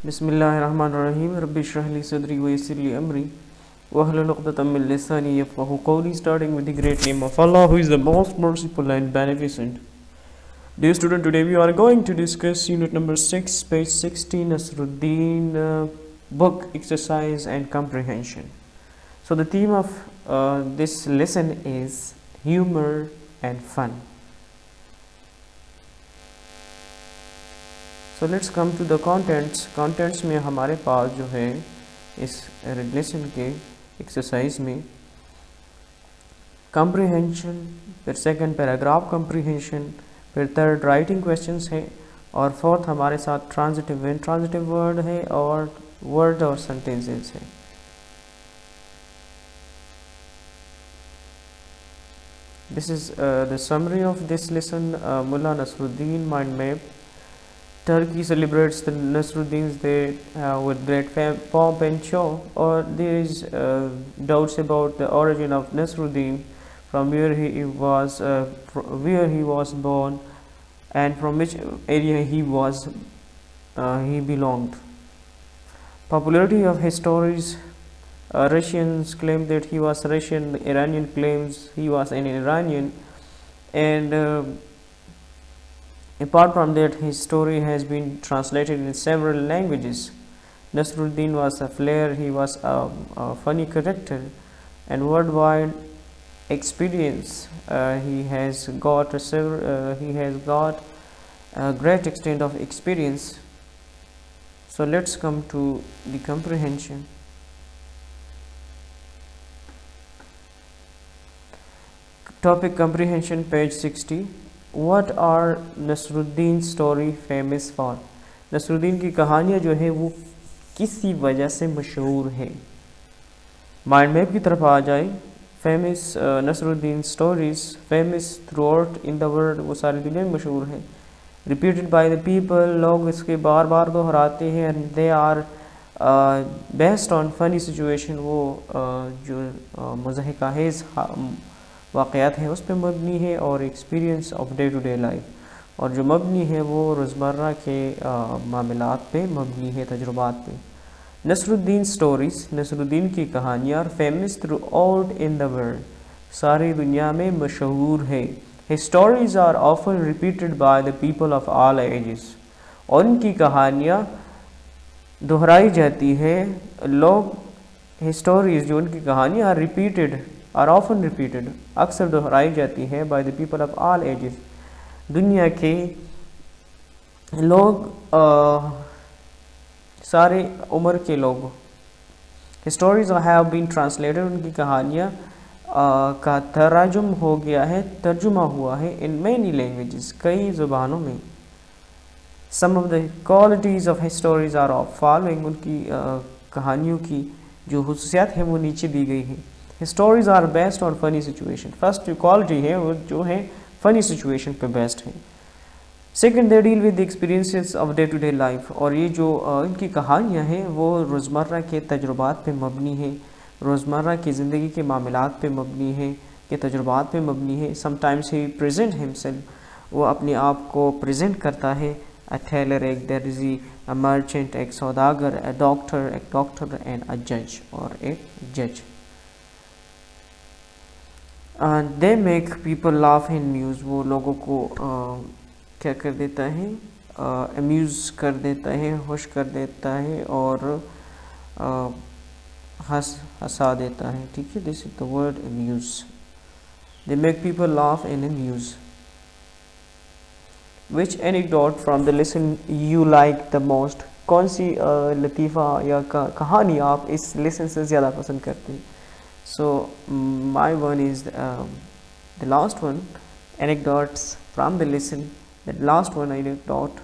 बिस्मिल्लाहिर्रहमानिर्रहीम रब्बि इश्रह ली सदरी व यस्सिर ली अमरी wahlul uqdatam min lisani yafqahu qawli, starting with the great name of Allah, who is the most merciful and beneficent. Dear student, today we are going to discuss unit number 6, page 16, Nasruddin book exercise and comprehension. So the theme of this lesson is humor and fun. So let's come to the contents में हमारे पास जो है इस lesson के exercise में comprehension, फिर second paragraph comprehension, फिर third writing questions है और फोर्थ हमारे साथ ट्रांजिटिव वर्ड है और वर्ड और सेंटेंसेस है. This is the summary of this lesson. Mullah Nasruddin mind map. Turkey celebrates the Nasruddin's Day with great pomp and show. Or there is doubts about the origin of Nasruddin, from where he was born, and from which area he belonged. Popularity of his stories. Russians claim that he was Russian. Iranian claims he was an Iranian, and apart from that, his story has been translated in several languages. Nasruddin was a flair, he was a funny character, and worldwide experience. He has got a great extent of experience. So let's come to the comprehension. Topic comprehension, page 60. What are Nasruddin story famous for? Nasruddin की कहानियाँ जो है वो किसी वजह से मशहूर है. माइंड मैप की तरफ आ जाए. Famous Nasruddin stories famous throughout in the world, वो सारी दुनिया में मशहूर है. रिपीटेड बाय द पीपल, लोग इसके बार बार दोहराते हैं. And they are based on funny situation, वो जो मज़ाहिकाहेज़ वाक़यात हैं उस पर मबनी है, और experience of day to day life, और जो मबनी है वो रोज़मर्रा के मामलात पे मबनी है, तजुर्बात पे. नसरुद्दीन स्टोरीज़, नसरुद्दीन की कहानियाँ, famous throughout in the world, सारी दुनिया में मशहूर है. His stories are often repeated by the people of all ages, और उनकी कहानियाँ दोहराई जाती है. लोग हिस्टोरीज जो उनकी कहानियाँ रिपीटेड आर ऑफन रिपीटेड, अक्सर दोहराई जाती है bye the people of all edges, दुनिया के लोग, सारे उम्र के लोग. हिस्टोरीज हैव बीन ट्रांसलेटेड, उनकी कहानियाँ का तर्जुम हो गया है, तर्जुमा हुआ है, इन मैनी लैंग्वेजेस, कई ज़ुबानों में. Some of the qualities of histories are of following, उनकी कहानियों की जो हुसूसियात हैं वो नीचे दी गई है. Stories are based on funny situation, first जो क्वालिटी है वो जो है फनी सिचुएशन पे बेस्ड है. Second, they deal with the experiences of day to day life, और ये जो इनकी कहानियाँ हैं वो रोज़मर्रा के तजुर्बात पे मबनी है, रोज़मर्रा की ज़िंदगी के मामलात पे मबनी है, के तजुर्बात पे मबनी है. समटाइम्स ही प्रेजेंट हिमसेल्फ, वो अपने आप को प्रेजेंट करता है. अ टेलर, एक दर्जी, अ मर्चेंट, एक सौदागर, अ डॉक्टर एंड अ जज, और एक जज. They make people laugh and muse, वो लोगों को क्या कर देता है, अम्यूज़ कर देता है, खुश कर देता है, और हंसा देता है. ठीक है, this is the word Amuse. They make people laugh and Amuse. Which anecdote from the lesson you like the most, कौन सी लतीफ़ा या कहानी आप इस लेसन से ज़्यादा पसंद करते हैं? So my one is the last one, anecdotes from the lesson. That last one anecdote,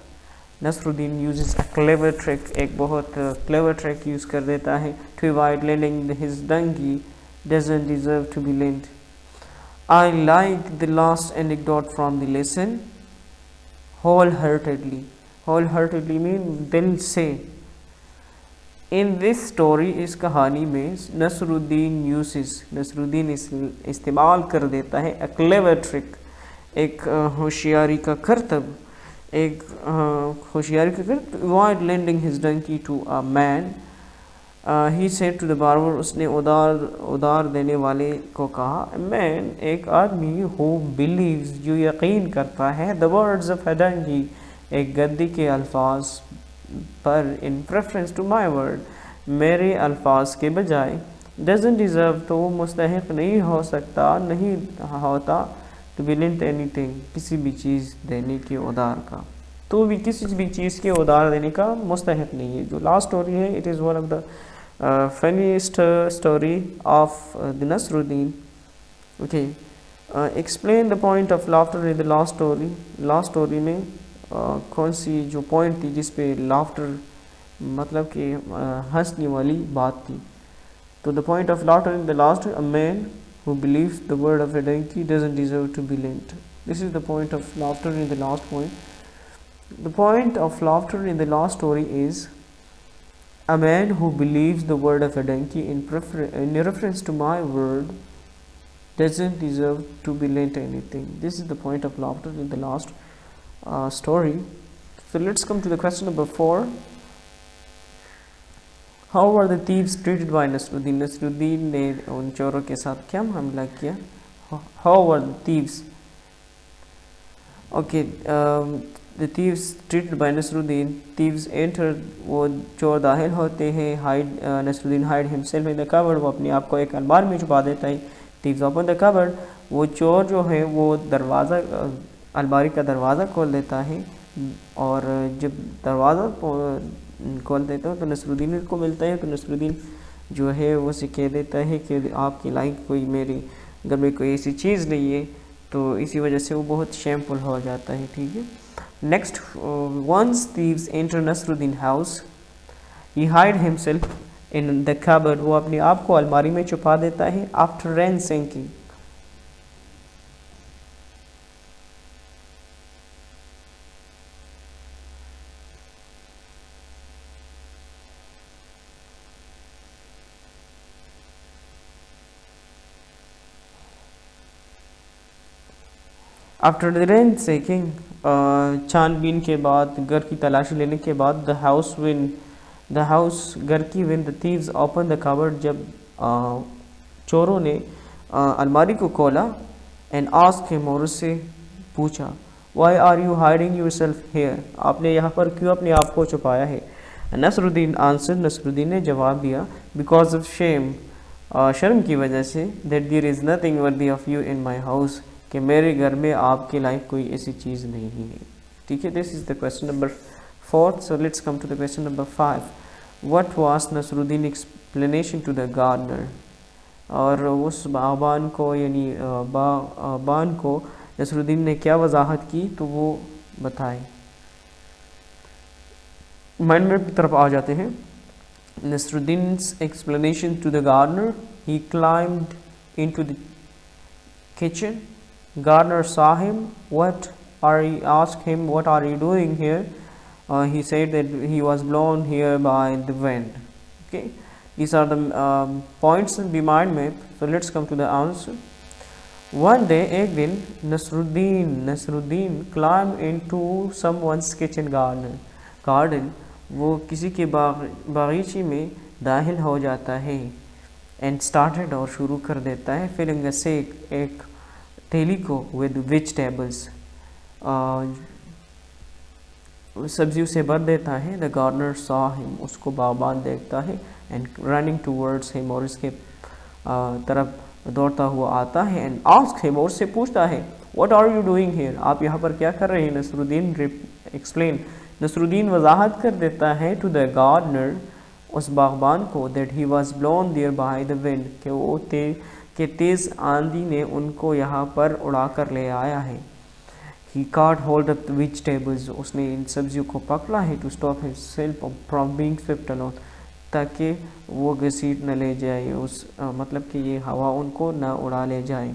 Nasruddin uses a clever trick, एक बहुत clever trick use कर देता है, to avoid lending his donkey doesn't deserve to be lent. I like the last anecdote from the lesson wholeheartedly. Wholeheartedly mean दिल से. In this story, इस कहानी में नसरुद्दीन इस्तेमाल कर देता है अ क्लेवर ट्रिक, एक होशियारी का करतब, एक होशियारी कर avoid lending his donkey to a man. He said to the barber, उसने उधार देने वाले को कहा, मैन एक आदमी, हु बिलीव्स, जो यकीन करता है, the words of a donkey, एक गद्दी के अल्फाज पर, in preference to my word, मेरे अल्फाज के बजाय, डजंट डिज़र्व, तो वो मुस्तहिक नहीं हो सकता, नहीं होता, टू बी लेंट एनीथिंग, किसी भी चीज़ देने के उधार का, तो भी किसी भी चीज़ के उधार देने का मुस्तहिक नहीं है। जो लास्ट स्टोरी है, it is one of the funniest story of the Nasruddin. Okay, explain the point of laughter in the last story. Last story में कौन सी जो point थी जिस पे laughter मतलब कि हंसने वाली बात थी। तो the point of laughter in the last, a man who believes the word of a donkey doesn't deserve to be lent. This is the point of laughter in the last point. The point of laughter in the last story is, a man who believes the word of a donkey in reference to my word doesn't deserve to be lent anything. This is the point of laughter in the last story. So let's come to the question number 4. How were the thieves treated by Nasruddin? Nasruddin ने उन चोरों के साथ क्या मामला किया? How were the thieves? Okay, the thieves treated by Nasruddin. Thieves entered, वो चोर दाखिल होते हैं. Hide, Nasruddin hide himself in the cupboard, वो अपने आप को एक अलमार में छुपा देता है. Thieves open the cupboard, वो चोर जो है वो दरवाज़ा, अलमारी का दरवाज़ा खोल देता है, और जब दरवाज़ा खोल देता है तो नसरुद्दीन को मिलता है. तो नसरुद्दीन जो है वो उसे कह देता है कि आपकी लाइक कोई मेरे घर में कोई ऐसी चीज़ नहीं है, तो इसी वजह से वो बहुत शेमफुल हो जाता है. ठीक है. Next, once thieves enter Nasruddin house, he hide himself in the cupboard, वो अपने आप को अलमारी में छुपा देता है. After ransacking, after the ransacking, छानबीन के बाद, घर की तलाशी लेने के बाद, द हाउस घर की, when the thieves open the cupboard, जब चोरों ने अलमारी को खोला, एंड आस्क्ड हिम, और उससे पूछा, why are you hiding yourself here, आपने यहाँ पर क्यों अपने आप को छुपाया है. नसरुद्दीन आंसर, नसरुद्दीन ने जवाब दिया, बिकॉज ऑफ शेम, शर्म की वजह से, that there is nothing worthy of you in my house, कि मेरे घर में आपके लायक कोई ऐसी चीज़ नहीं है. ठीक है. This is the question number 4. So let's come to the question number 5. What was Nasruddin explanation to the gardener, और उस बागबान को, यानी बागबान को नसरुद्दीन ने क्या वजाहत की, तो वो बताएं. माइंड मैप की तरफ आ जाते हैं. Nasruddin's explanation to the gardener, he climbed into the kitchen. Gardener saw him. Asked him, what are you doing here? He said that he was blown here by the wind. Okay, these are the points in the mind map. So let's come to the answer. One day, एक दिन, Nasruddin climbed into someone's kitchen garden. वो किसी के बागीचे में दाखिल हो जाता है. एंड स्टार्टेड, और शुरू कर देता है, फिलिंग से एक थैली को विद वेजिटेबल्स, सब्जियों से भर देता है. द गार्डनर सॉ हिम, उसको बागबान देखता है, एंड रनिंग टूवर्ड्स हिम, और इसके तरफ दौड़ता हुआ आता है. एंड आस्क हिम, और उससे पूछता है, what are you doing here, आप यहाँ पर क्या कर रहे हैं. नसरुद्दीन एक्सप्लेन, नसरुद्दीन वजाहत कर देता है टू द गार्डनर, उस बागबान को, that he was blown there by the wind, कि वो तेज़ आंधी ने उनको यहाँ पर उड़ा कर ले आया है. ही caught hold of the vegetables, उसने इन सब्जियों को पकड़ा है, to stop himself from being swept alone, ताकि वो घसीट न ले जाए, मतलब कि ये हवा उनको न उड़ा ले जाए.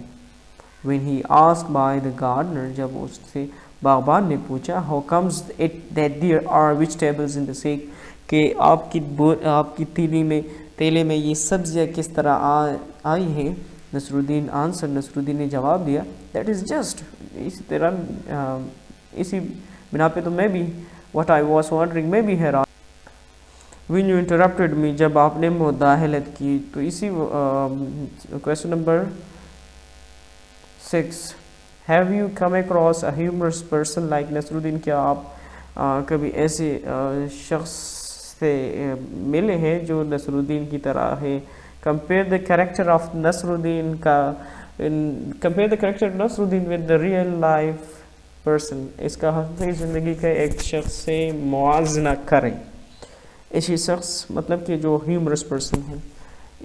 When he asked by the gardener, जब उससे बागबान ने पूछा, how comes it that there are vegetables in the sack, कि आपकी तेले में ये सब्जियाँ किस तरह आई हैं. नसरुद्दीन आंसर, नसरुद्दीन ने जवाब दिया, दैट इज़ जस्ट, इसी बिना पे तो मैं भी, व्हाट आई वाज वंडरिंग, मैं भी हैरान। व्हेन यू इंटरप्टेड मी, जब आपने मुदाखलत की। तो इसी question number 6, have you come across a humorous person like Nasruddin, क्या आप कभी ऐसे शख्स से मिले हैं जो नसरुद्दीन की तरह है। Compare the character of Nasruddin का compare the character Nasruddin with the real life person, इसका हकीकी ज़िंदगी के एक शख्स से मुआवजना करें। ऐसी शख्स मतलब कि जो ह्यूमरस पर्सन है।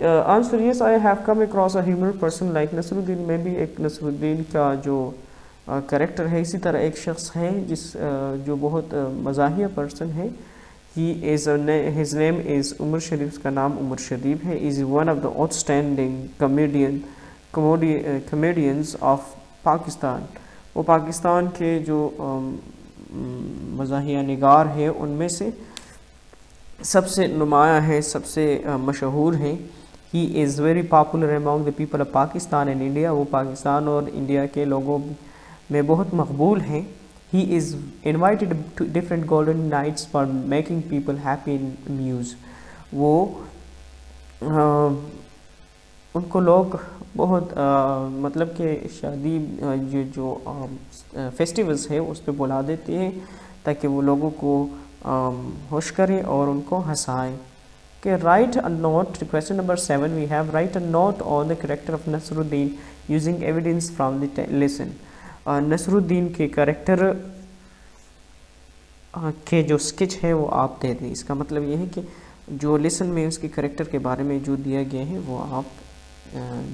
Answer yes, I have come across a humour person like Nasruddin, में भी एक नसरुद्दीन का जो करेक्टर है इसी तरह एक शख्स है जो बहुत मज़ाहिया पर्सन है। He is his name is Umar Sharif, उसका नाम उमर शरीफ है। Is one of the outstanding comedians of Pakistan, वो पाकिस्तान के जो मज़ाहिया निगार है उनमें से सबसे नुमाया है, सबसे मशहूर है। He is very popular among the people of Pakistan and India, वो पाकिस्तान और इंडिया के लोगों में बहुत मकबूल हैं। He is invited to different golden nights for making people happy in muse, वो उनको लोग बहुत मतलब कि शादी जो फेस्टिवल्स है उस पर बुला देते हैं ताकि वो लोगों को खुश करें और उनको हंसाएं। कि write a note, question number 7 we have write a note on the character of Nasruddin using evidence from the lesson. Nasruddin के कैरेक्टर के जो स्केच है वो आप दे दें। इसका मतलब ये है कि जो लेसन में उसके कैरेक्टर के बारे में जो दिया गया है वो आप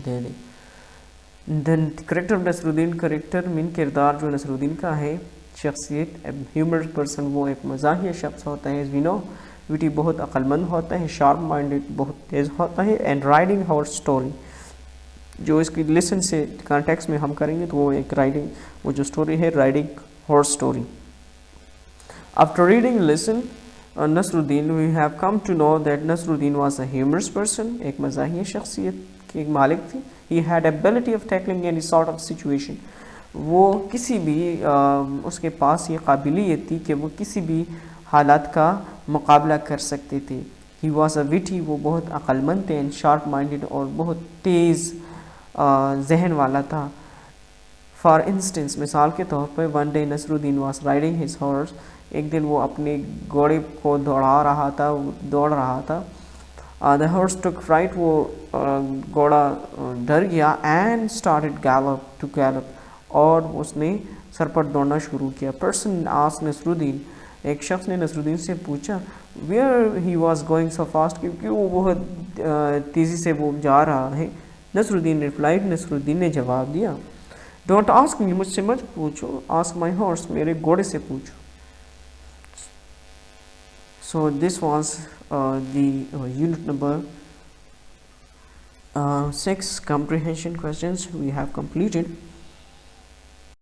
दे दें। Then character of Nasruddin, character mean किरदार जो नसरुद्दीन का है, शख्सियत ह्यूमर पर्सन, वो एक मज़ाहिया शख्स होता है। वी नो विटी बहुत अक्लमंद होता है, शार्प माइंडेड बहुत तेज़ होता है। एंड राइडिंग हॉर्स स्टोरी, जो इसकी लेसन से कॉन्टेक्स्ट में हम करेंगे तो वो एक राइडिंग, वो जो स्टोरी है riding horse story. After reading lesson Nasruddin we have come to know that Nasruddin was a humorous person, एक मज़ाहिया शख्सियत के मालिक थी। He had ability of tackling any sort of situation, वो किसी भी उसके पास ये काबिलियत थी कि वो किसी भी हालात का मुकाबला कर सकते थे। ही वॉज अ विटी, वो बहुत अक्लमंद थे। एंड शार्प माइंडेड, और बहुत तेज़ जहन वाला था। फॉर इंस्टेंस, मिसाल के तौर पर, one day Nasruddin was riding his horse, एक दिन वो अपने घोड़े को दौड़ रहा था। द हॉर्स टुक फ्राइट, वो घोड़ा डर गया। एंड स्टार्टेड गैलप, और उसने सर पर दौड़ना शुरू किया। पर्सन आस्क्ड नसरुद्दीन, एक शख्स ने नसरुद्दीन से पूछा, where he was going so fast, क्योंकि वो बहुत तेज़ी से वो जा रहा है। नसरुद्दीन रिप्लाइड, नसरुद्दीन ने जवाब दिया, डोंट आस्क मी, मुझसे मत पूछो, आस्क माई हॉर्स, मेरे घोड़े से पूछो। So this was the unit number 6 comprehension questions we have completed.